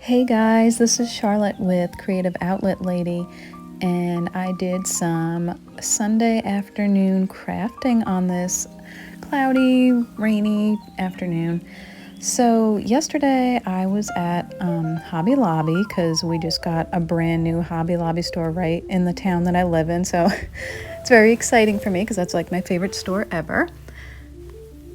Hey guys, this is Charlotte with Creative Outlet Lady, and I did some Sunday afternoon crafting on this cloudy, rainy afternoon. So yesterday I was at Hobby Lobby because we just got a brand new Hobby Lobby store right in the town that I live in, so it's very exciting for me because that's like my favorite store ever.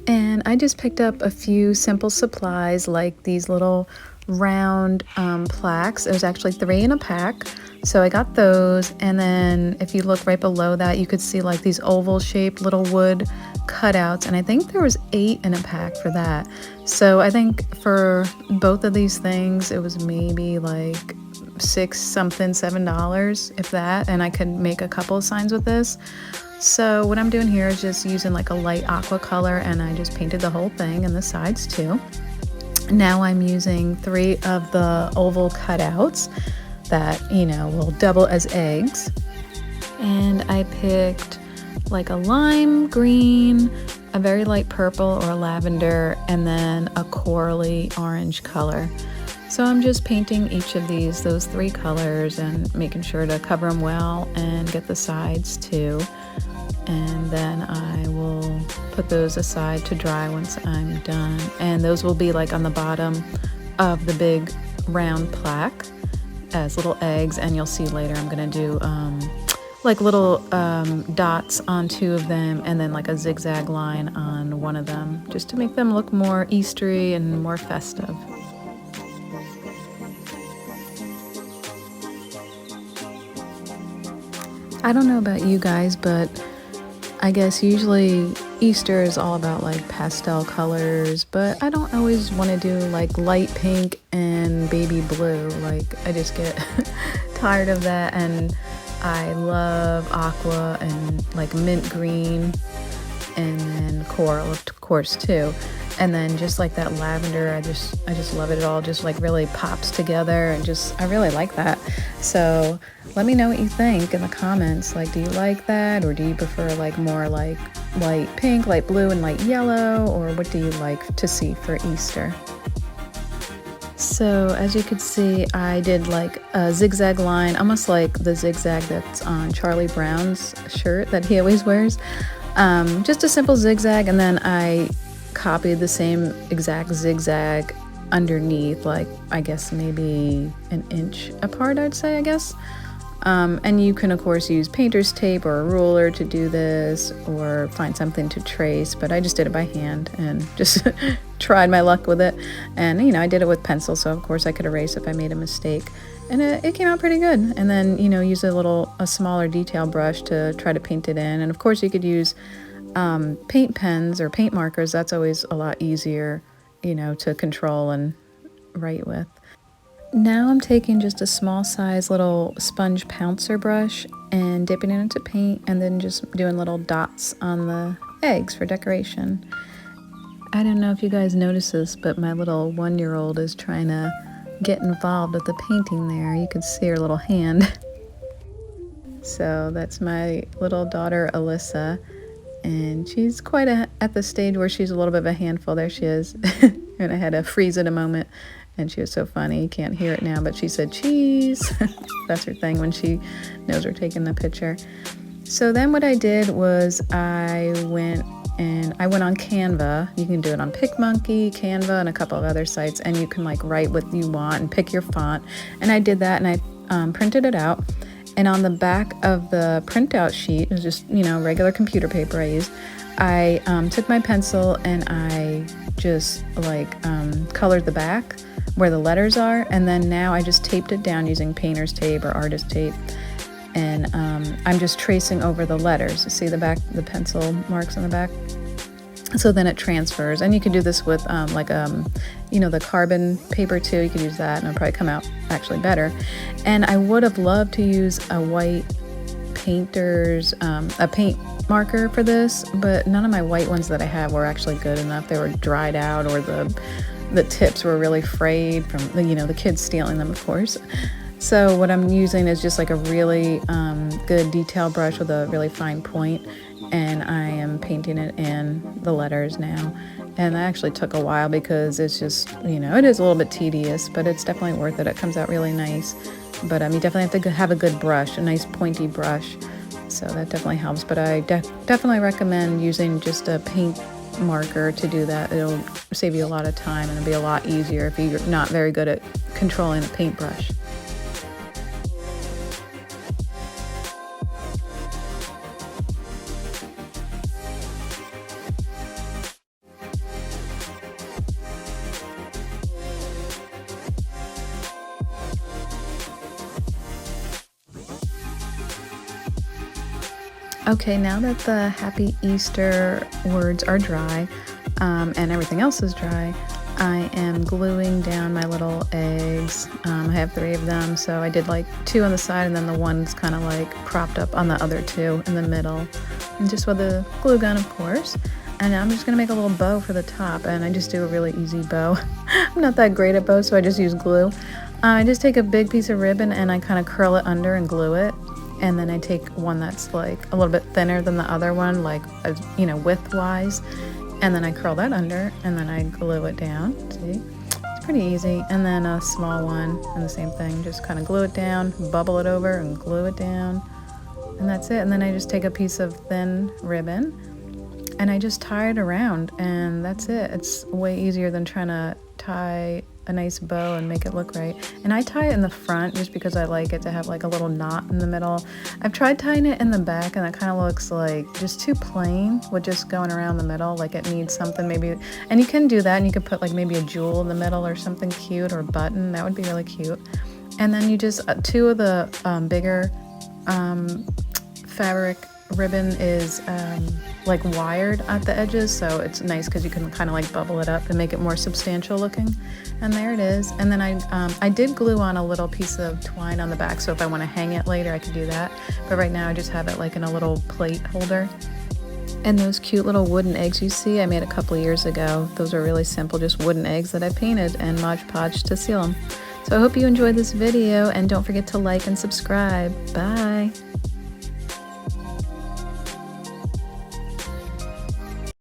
And I just picked up a few simple supplies like these little round plaques. It was actually 3 in a pack, so I got those. And then if you look right below that, you could see like these oval shaped little wood cutouts, and I think there was 8 in a pack for that. So I think for both of these things it was maybe like $6 something, $7 if that, and I could make a couple of signs with this. So what I'm doing here is just using like a light aqua color, and I just painted the whole thing and the sides too. Now I'm using 3 of the oval cutouts that, will double as eggs. And I picked like a lime green, a very light purple or lavender, and then a corally orange color. So I'm just painting each of those 3 colors and making sure to cover them well and get the sides too. And then I will put those aside to dry once I'm done. And those will be like on the bottom of the big round plaque as little eggs. And you'll see later I'm gonna do like little dots on 2 of them, and then like a zigzag line on 1 of them, just to make them look more Eastery and more festive. I don't know about you guys, but I guess usually Easter is all about like pastel colors, but I don't always want to do like light pink and baby blue. Like I just get tired of that, and I love aqua and like mint green and then coral of course too. And then just like that lavender, I just love it. It all just like really pops together, and I really like that. So let me know what you think in the comments. Like, do you like that, or do you prefer like more like light pink, light blue, and light yellow, or what do you like to see for Easter? So as you could see, I did like a zigzag line, almost like the zigzag that's on Charlie Brown's shirt that he always wears. Just a simple zigzag, and then I copied the same exact zigzag underneath, like I guess maybe an inch apart, I'd say, I guess. And you can of course use painter's tape or a ruler to do this, or find something to trace, but I just did it by hand and just tried my luck with it. And I did it with pencil, so of course I could erase if I made a mistake, and it came out pretty good. And then use a smaller detail brush to try to paint it in. And of course you could use paint pens or paint markers. That's always a lot easier to control and write with. Now I'm taking just a small size little sponge pouncer brush and dipping it into paint, and then just doing little dots on the eggs for decoration. I don't know if you guys notice this, but my little 1-year-old is trying to get involved with the painting there. You can see her little hand. So that's my little daughter Alyssa, and she's quite at the stage where she's a little bit of a handful. There she is. And I had to freeze it a moment, and she was so funny. You can't hear it now, but she said cheese. That's her thing when she knows we're taking the picture. So then what I did was I went on Canva. You can do it on PicMonkey, Canva, and a couple of other sites, and you can like write what you want and pick your font. And I did that, and I printed it out. And on the back of the printout sheet, it was just regular computer paper I used, I took my pencil and I just like colored the back where the letters are, and then now I just taped it down using painter's tape or artist tape, and I'm just tracing over the letters. See the back, the pencil marks on the back? So then it transfers. And you can do this with the carbon paper too. You could use that, and it'll probably come out actually better. And I would have loved to use a white painter's a paint marker for this, but none of my white ones that I have were actually good enough. They were dried out, or the tips were really frayed from the kids stealing them, of course. So what I'm using is just like a really good detail brush with a really fine point, and I am painting it in the letters now. And that actually took a while because it's just, you know, it is a little bit tedious, but it's definitely worth it. It comes out really nice. But you definitely have to have a good brush, a nice pointy brush. So that definitely helps. But I definitely recommend using just a paint marker to do that. It'll save you a lot of time and it'll be a lot easier if you're not very good at controlling a paintbrush. Okay, now that the Happy Easter words are dry, and everything else is dry, I am gluing down my little eggs. I have 3 of them, so I did like 2 on the side and then the one's kind of like propped up on the other 2 in the middle. And just with a glue gun, of course. And I'm just gonna make a little bow for the top, and I just do a really easy bow. I'm not that great at bows, so I just use glue. I just take a big piece of ribbon and I kind of curl it under and glue it. And then I take one that's like a little bit thinner than the other one, like, you know, width-wise. And then I curl that under and then I glue it down. See? It's pretty easy. And then a small one and the same thing. Just kind of glue it down, bubble it over and glue it down. And that's it. And then I just take a piece of thin ribbon and I just tie it around and that's it. It's way easier than trying to tie a nice bow and make it look right. And I tie it in the front just because I like it to have like a little knot in the middle. I've tried tying it in the back and it kind of looks like just too plain with just going around the middle, like it needs something maybe. And you can do that and you could put like maybe a jewel in the middle or something cute or a button. That would be really cute. And then you just, 2 of the bigger fabric ribbon is like wired at the edges, so it's nice because you can kind of like bubble it up and make it more substantial looking. And there it is. And then I did glue on a little piece of twine on the back, so if I want to hang it later I could do that, but right now I just have it like in a little plate holder. And those cute little wooden eggs you see I made a couple years ago. Those are really simple, just wooden eggs that I painted and Mod Podge to seal them. So I hope you enjoyed this video and don't forget to like and subscribe. Bye!